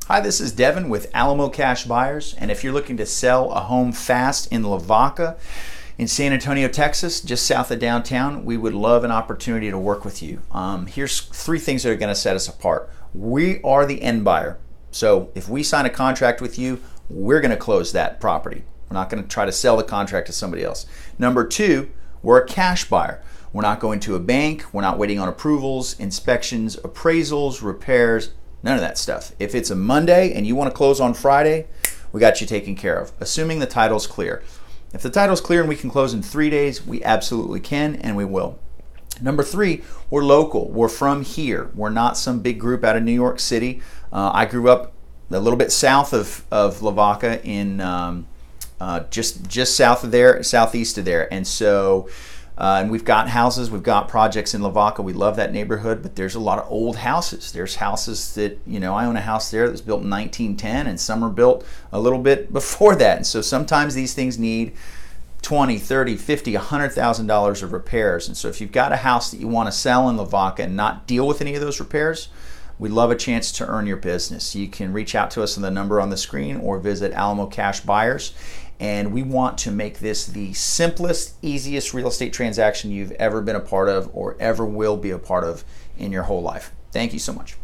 Hi, this is Devin with Alamo Cash Buyers, and if you're looking to sell a home fast in Lavaca, in San Antonio, Texas, just south of downtown, we would love an opportunity to work with you. Here's three things that are going to set us apart. We are the end buyer, so if we sign a contract with you, we're going to close that property. We're not going to try to sell the contract to somebody else. Number two, we're a cash buyer. We're not going to a bank. We're not waiting on approvals, inspections, appraisals, repairs, none of that stuff. If it's a Monday and you want to close on Friday, we got you taken care of, assuming the title's clear. If the title's clear and we can close in 3 days, we absolutely can, and we will. Number three, we're local. We're from here. We're not some big group out of New York City. I grew up a little bit south of Lavaca in just south of there, southeast of there. And so, and we've got houses, we've got projects in Lavaca. We love that neighborhood, but there's a lot of old houses. There's houses that, I own a house there that was built in 1910, and some are built a little bit before that. And so sometimes these things need $20, $30, $50, $100,000 of repairs. And so if you've got a house that you want to sell in Lavaca and not deal with any of those repairs, we'd love a chance to earn your business. You can reach out to us on the number on the screen or visit Alamo Cash Buyers. And we want to make this the simplest, easiest real estate transaction you've ever been a part of or ever will be a part of in your whole life. Thank you so much.